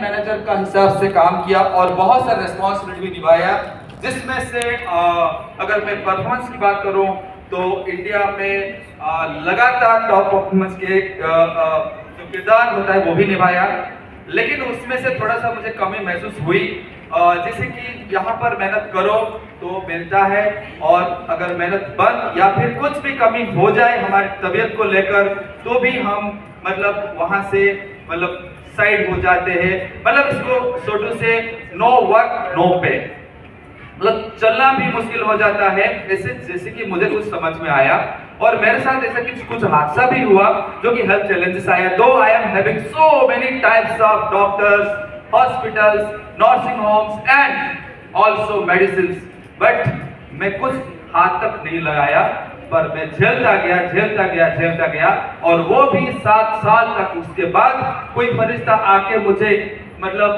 Manager का हिसाब से काम किया और बहुत सारे रिस्पॉन्सिबिलिटी भी निभाया, जिसमें से अगर मैं परफॉर्मेंस की बात करूं तो इंडिया में लगातार टॉप परफॉर्मेंस के जो किरदार होता है वो भी निभाया। लेकिन उसमें से थोड़ा सा मुझे कमी महसूस हुई, जैसे कि यहाँ पर मेहनत करो तो मिलता है, और अगर मेहनत बंद या फिर कुछ भी कमी हो जाए हमारी तबीयत को लेकर तो भी हम मतलब वहाँ से मतलब साइड हो जाते हैं। मतलब इसको सोटू से नो वर्क नो पे, मतलब चलना भी मुश्किल हो जाता है, जैसे कि मुझे कुछ समझ में आया। और मेरे साथ ऐसा कुछ हादसा भी हुआ जो कि हेल्थ चैलेंजेस आया। दो I am having so many types of doctors, hospitals, nursing homes and also medicine, but मैं कुछ हाथ तक नहीं लगाया, पर मैं झेलता गया और वो भी 7 साल तक। उसके बाद कोई फरिश्ता आके मुझे मतलब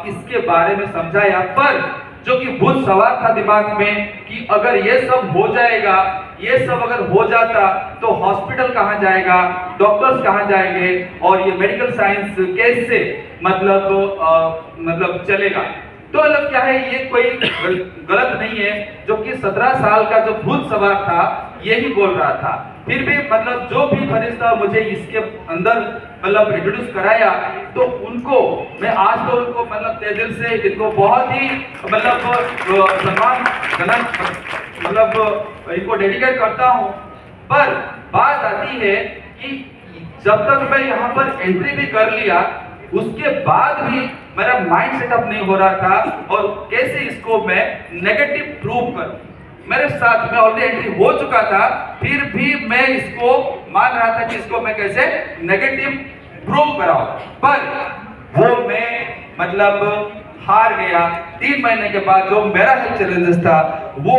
इसके बारे में समझाया, पर जो कि भूत सवार था दिमाग में कि अगर ये सब हो जाएगा, ये सब अगर हो जाता तो हॉस्पिटल कहाँ जाएगा, डॉक्टर्स कहाँ जाएंगे, और ये मेडिकल साइंस कैसे मतलब चलेगा। तो मतलब क्या है, ये कोई गलत नहीं है, जो कि 17 साल का जो भूत सवार था यही बोल रहा था। फिर भी मतलब जो भी फरिश्ता मुझे इसके अंदर मतलब इंट्रोड्यूस कराया, तो उनको मैं आज तो उनको मतलब दिल से इनको बहुत ही मतलब सम्मान मतलब इनको डेडिकेट करता हूँ। पर बात आती है कि जब तक मैं यहाँ पर एंट्री भी कर लिया, उसके बाद भी मेरा माइंड सेटअप नहीं हो रहा था, और कैसे इसको मैं नेगेटिव प्रूव करूं। मेरे साथ में ऑलरेडी एंट्री हो चुका था, फिर भी मैं इसको मान रहा था कि इसको मैं कैसे नेगेटिव प्रूव कराऊं, पर वो मैं मतलब हार गया। 3 महीने के बाद जो मेरा हेल्थ चैलेंजेस था, वो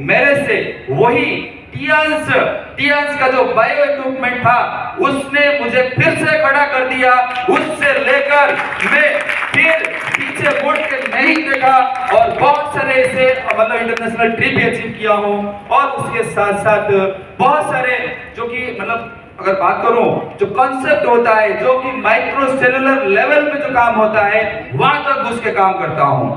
मेरे से वही टियांस का जो बायो इक्विपमेंट था उसने मुझे फिर से खड़ा कर दिया। उससे लेकर मैं फिर पीछे मुड़ के नहीं देखा, और बहुत सारे ऐसे मतलब इंटरनेशनल ट्रिप भी अचीव किया हूं। और उसके साथ साथ बहुत सारे जो कि मतलब अगर बात करूं जो कॉन्सेप्ट होता है, जो कि माइक्रो सेलुलर लेवल पे जो काम होता है, वहां तक घुस के काम करता हूं।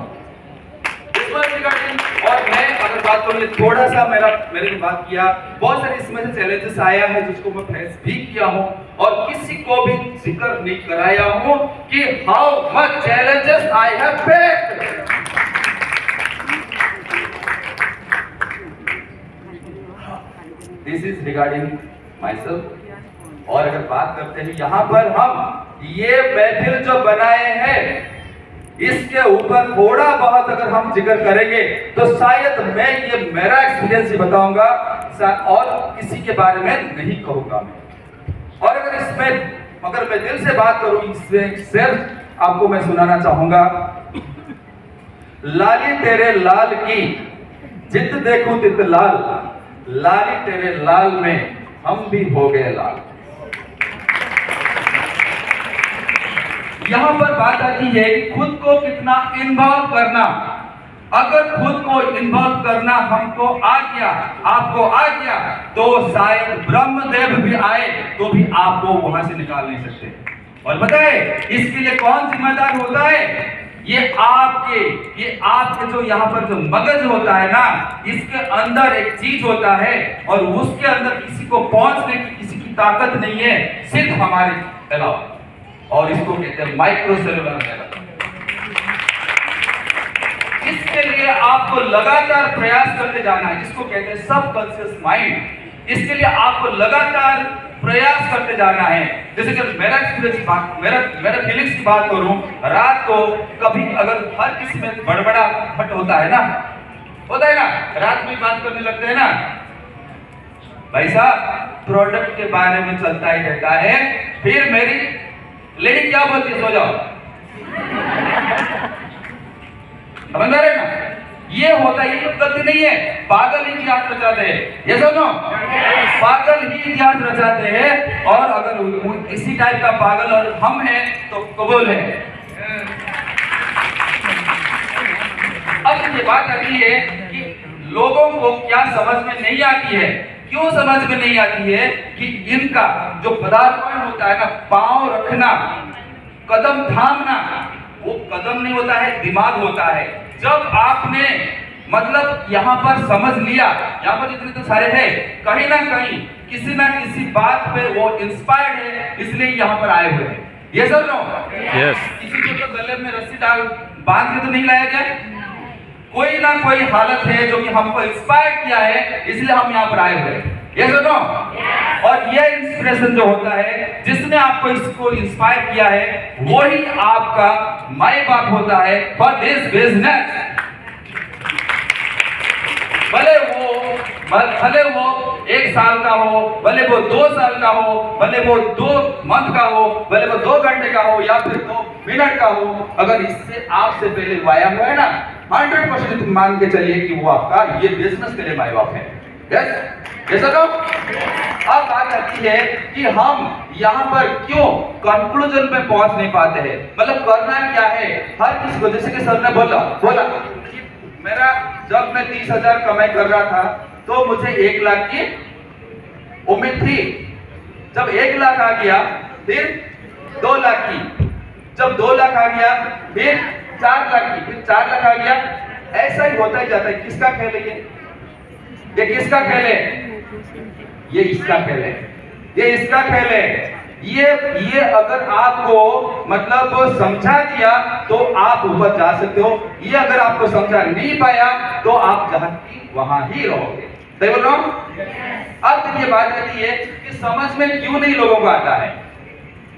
और मैं अगर बात करूं, थोड़ा सा मैंने बात किया, बहुत सारे इसमें से चैलेंजेस आया है जिसको मैं फेस भी किया हूं, और किसी को भी जिक्र नहीं कराया हूं कि how much challenges I have faced. This is regarding my self. और अगर बात करते हैं यहाँ पर हम ये महफिल जो बनाए हैं, इसके ऊपर थोड़ा बहुत अगर हम जिक्र करेंगे तो शायद मैं ये मेरा एक्सपीरियंस ही बताऊंगा और किसी के बारे में नहीं कहूंगा मैं। और अगर इसमें अगर मैं दिल से बात करूं, इसमें सिर्फ आपको मैं सुनाना चाहूंगा, लाली तेरे लाल की जित देखूं तित लाल, लाली तेरे लाल में हम भी हो गए लाल। यहां पर बात आती है खुद को कितना इन्वॉल्व करना। अगर खुद को इन्वॉल्व करना हमको आ गया, आपको आ गया, तो शायद ब्रह्मदेव भी आए तो भी आपको वहां से निकाल नहीं सकते। और बताए इसके लिए कौन जिम्मेदार होता है? ये आपके जो यहाँ पर जो मगज होता है ना, इसके अंदर एक चीज होता है, और उसके अंदर किसी को पहुंचने की किसी की ताकत नहीं है, सिर्फ हमारे अलावा, और इसको कहते हैं माइक्रो सेलुलर लेवल। इसके लिए आपको लगातार प्रयास करते जाना है, जिसको कहते हैं सबकॉन्शियस माइंड। इसके लिए आपको लगातार प्रयास करते जाना है। जैसे कि मेरा एक्सपीरियंस, मेरा फीलिंग्स की बात करूं, रात को कभी अगर हर किसी में बड़बड़ा फट होता है ना, रात में बात करने लगते हैं ना, भाई साहब प्रोडक्ट के बारे में चलता ही रहता है। फिर मेरी लेडी क्या बोलती है, सो जाओ। समझ रहे ना? ये होता है, ये गलती नहीं है, पागल ही इतिहास रचाते हैं। ये सुनो, पागल ही इतिहास रचाते हैं, और अगर इसी टाइप का पागल और हम हैं तो कबूल है। अब ये बात आती है कि लोगों को क्या समझ में नहीं आती है, क्यों समझ में नहीं आती है कि इनका जो पदार्पण होता है ना, पांव रखना, कदम थामना, कदम नहीं होता है, दिमाग होता है। जब आपने मतलब यहाँ पर समझ लिया, यहाँ पर जितने तो सारे हैं, कहीं ना कहीं किसी ना किसी बात पे वो इंस्पायर्ड है, इसलिए यहाँ पर आए हुए हैं। ये सब नो किसी को तो गले में रस्सी डाल बांध के तो नहीं लाया गया, कोई ना कोई हालत है जो कि हमको इंस्पायर किया है, इसलिए हम यहाँ पर आए हुए हैं। ये सुनो, और ये इंस्पिरेशन जो होता है, जिसने आपको इसको इंस्पायर किया है, वही आपका माई बाप होता है फॉर दिस बिजनेस। भले वो 1 साल का हो, भले वो 2 साल का हो, भले वो 2 मंथ का हो, भले वो 2 घंटे का हो या फिर 2 मिनट का हो, अगर इससे आपसे पहले वाया हुआ है ना, 100% मान के चलिए कि वो आपका ये बिजनेस के लिए माई बाप है। यस तो अब बात आती है कि हम यहाँ पर क्यों कंक्लूजन पे पहुंच नहीं पाते हैं, मतलब करना क्या है। हर किसी को, जैसे कि सर ने बोला कि मेरा जब मैं 30,000 कमाई कर रहा था तो मुझे 1 लाख की उम्मीद थी। जब 1 लाख आ गया, फिर 2 लाख की, जब 2 लाख आ गया, फिर 4 लाख की, फिर 4 लाख आ गया। ऐसा ही होता ही जाता है। किसका खेल है ये किसका खेल है? ये इसका खेल है, ये इसका खेल है। ये अगर आपको मतलब समझा दिया तो आप ऊपर जा सकते हो। ये अगर आपको समझा नहीं पाया तो आप जहां की वहां ही रहोगे। सही बोल रहा हूं? अब देखिए बात आती है कि समझ में क्यों नहीं लोगों को आता है।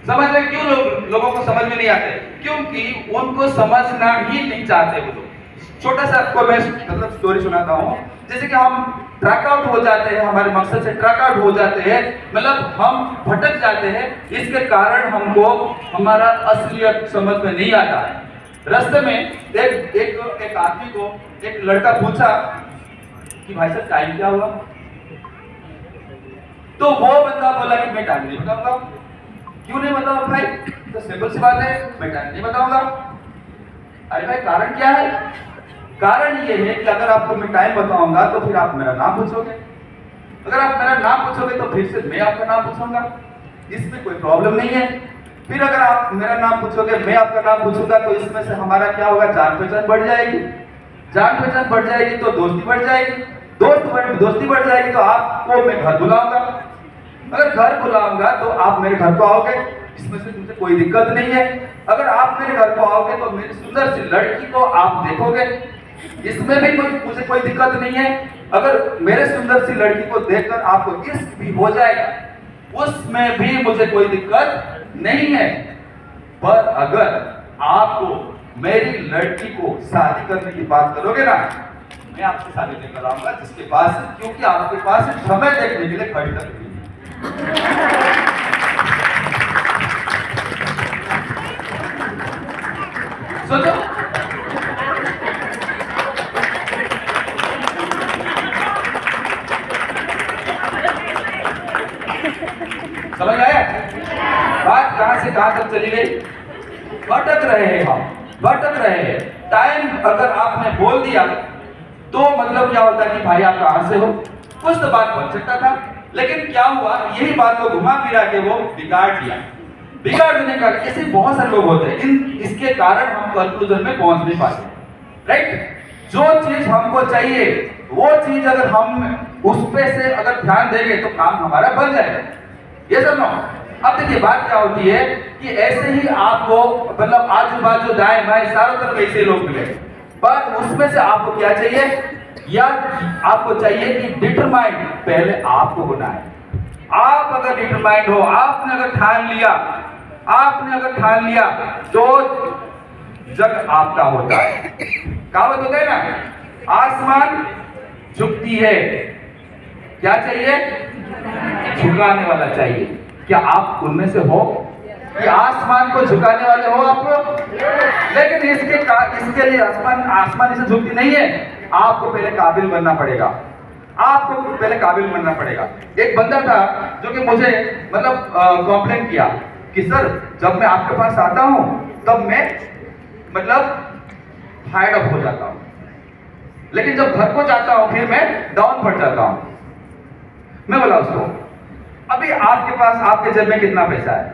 समझ में क्यों लोगों को समझ में नहीं आते? क्योंकि उनको समझना ही नहीं चाहते वो लोग। छोटा सा आपको मैं मतलब स्टोरी सुनाता हूँ। जैसे कि हम ट्रैक आउट हो जाते हैं, हमारे मकसद से ट्रैक आउट हो जाते हैं, मतलब हम भटक जाते हैं। इसके कारण हमको हमारा असलियत समझ में नहीं आता है। रास्ते में एक आदमी को एक लड़का पूछा कि भाई साहब टाइम क्या हुआ? तो वो बंदा बोला कि मैं टाइम नहीं बताऊंगा। क्यों नहीं बताऊंगा भाई? तो सिंपल सी बात है, मैं टाइम नहीं बताऊंगा। अरे भाई कारण क्या है? कारण ये है कि अगर आपको मैं टाइम बताऊंगा तो फिर आप मेरा नाम पूछोगे। अगर आप मेरा नाम पूछोगे तो फिर से मैं आपका नाम पूछूंगा। इसमें कोई प्रॉब्लम नहीं है। फिर अगर आप मेरा नाम पूछोगे, मैं आपका नाम पूछूंगा, तो इसमें से हमारा क्या होगा? जान पहचान बढ़ जाएगी। जान पहचान बढ़ जाएगी तो दोस्ती बढ़ जाएगी। दोस्ती बढ़ जाएगी तो आपको मैं घर बुलाऊंगा। अगर घर बुलाऊंगा तो आप मेरे घर को आओगे, इसमें से मुझे कोई दिक्कत नहीं है। अगर आप मेरे घर को आओगे तो मेरी सुंदर सी लड़की को आप देखोगे, इसमें भी मुझे कोई दिक्कत नहीं है। अगर मेरे सुंदर सी लड़की को देखकर आपको इश्क भी हो जाएगा, उसमें भी मुझे कोई दिक्कत नहीं है। पर अगर आपको मेरी लड़की को शादी करने की बात करोगे ना, मैं आपसे शादी लेकर आऊंगा, जिसके पास, क्योंकि आपके पास समय देखने के लिए खड़ी तक नहीं है। सोचो, समझ आया बात? कहां से कहां तक चली गई? भटक रहे हैं हम, भटक रहे हैं। टाइम अगर आपने बोल दिया तो मतलब क्या होता है कि भाई आप कहां से हो? कुछ तो बात बन सकता था, लेकिन क्या हुआ, यही बात को घुमा फिरा के वो बिगाड़ दिया। बिगाड़ देने का ऐसे बहुत सारे लोग होते हैं। इसके कारण हम कंक्लूजन में पहुंच नहीं पाते। राइट? जो चीज हमको चाहिए वो चीज अगर हम उस पे से अगर ध्यान देंगे तो काम हमारा बन जाएगा। ये सब नो। अब देखिए बात क्या होती है कि ऐसे ही आपको मतलब आजू बाजू दाएं बाएं चारों तरफ ऐसे लोग मिले, पर उसमें से आपको क्या चाहिए? या आपको चाहिए कि डिटरमाइंड पहले आपको होना है। आप अगर डिटरमाइंड हो, आपने अगर ठान लिया तो जग आपका होता है। कहावत होता है ना, आसमान झुकती है, क्या चाहिए? झुकाने वाला चाहिए। क्या आप उनमें से हो कि आसमान को झुकाने वाले हो आप लोग? लेकिन इसके लिए आसमान इसे झुकती नहीं है। आपको पहले काबिल बनना पड़ेगा। आपको पहले काबिल बनना पड़ेगा। एक बंदा था जो कि मुझे मतलब कंप्लेंट किया कि सर जब मैं आपके पास आता हूं तब मैं मतलब फायर्ड अप हो जाता हूं, लेकिन जब घर को जाता हूं फिर मैं डाउन पड़ जाता हूं। मैं बोला उसको, अभी आपके पास आपके जेब में कितना पैसा है?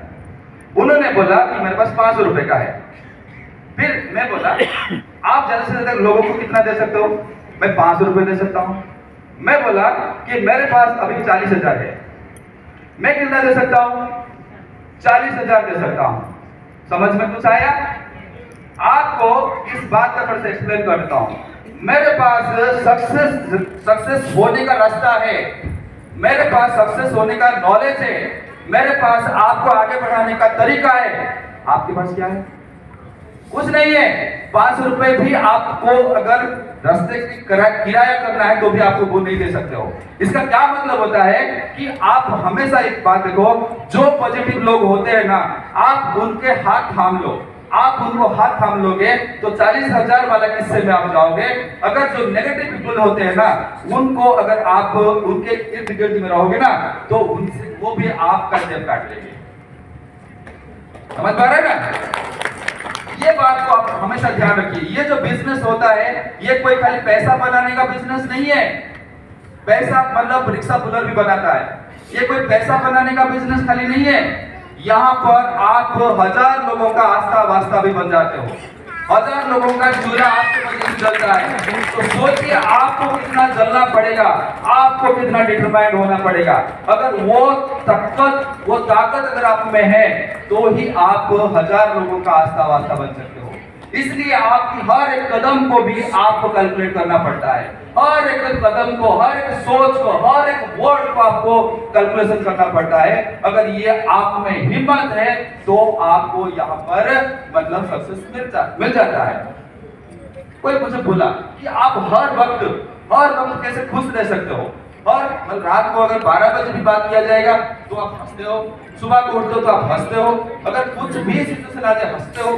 उन्होंने बोला कि मेरे पास 500 रुपए का है। फिर मैं बोला आप ज्यादा से ज्यादा लोगों को कितना दे सकते हो? मैं 500 रुपए दे सकता हूं। मैं बोला कि मेरे पास अभी 40,000 है, मैं कितना दे सकता हूं? 40,000 दे सकता हूं। समझ में कुछ आया? आपको इस बात का फिर से एक्सप्लेन करता हूं। मेरे पास सक्सेस होने का रास्ता है, मेरे पास सक्सेस होने का नॉलेज है, मेरे पास आपको आगे बढ़ाने का तरीका है। आपके पास क्या है? कुछ नहीं है। 500 रुपए भी आपको अगर रास्ते की किराया करना है तो भी आपको वो नहीं दे सकते हो। इसका क्या मतलब होता है कि आप हमेशा एक बात देखो, जो पॉजिटिव लोग होते हैं ना, आप उनके हाथ थाम लो। आप उनको हाथ थाम लोगे तो 40,000 वाला किस्से में आप जाओगे। अगर जो नेगेटिव पीपल होते हैं ना, उनको अगर आप उनके इर्द गिर्द में रहोगे ना, तो उनसे वो भी आपका जेब काट लेंगे। समझ पा रहे हैं ना? ये बात को आप हमेशा ध्यान रखिए। ये जो बिजनेस होता है, ये कोई खाली पैसा बनाने का बिजनेस नहीं है। पैसा मतलब रिक्शा पुलर भी बनाता है। ये कोई पैसा बनाने का बिजनेस खाली नहीं है। यहाँ पर आप 1000 लोगों का आस्था वास्ता भी बन जाते हो। 1000 लोगों का चूल्हा आपके वजह से जलता है। तो सोचिए आपको कितना जलना पड़ेगा, आपको कितना डिटरमाइंड होना पड़ेगा। अगर वो ताकत अगर आप में है तो ही आप 1000 लोगों का आस्था वास्ता बन सकते हो। इसलिए आपकी हर एक कदम को भी आपको कैलकुलेट करना पड़ता है। हर एक कदम को, हर एक सोच को, हर एक वर्ड को आपको कैलकुलेशन करना पड़ता है। अगर ये आप में हिम्मत है तो आपको यहाँ पर मतलब सक्सेस मिल जाता है। कोई मुझे बोला कि आप हर वक्त कैसे खुश रह सकते हो? और मतलब रात को अगर 12 बजे भी बात किया जाएगा तो आप हंसते हो, सुबह को उठते हो तो आप हंसते हो, अगर कुछ भी सिचुएशन आ जाए हंसते हो।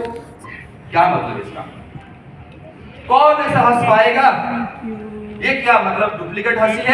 क्या मतलब इसका? कौन ऐसा हंस पाएगा? ये क्या मतलब डुप्लीकेट हंसी है?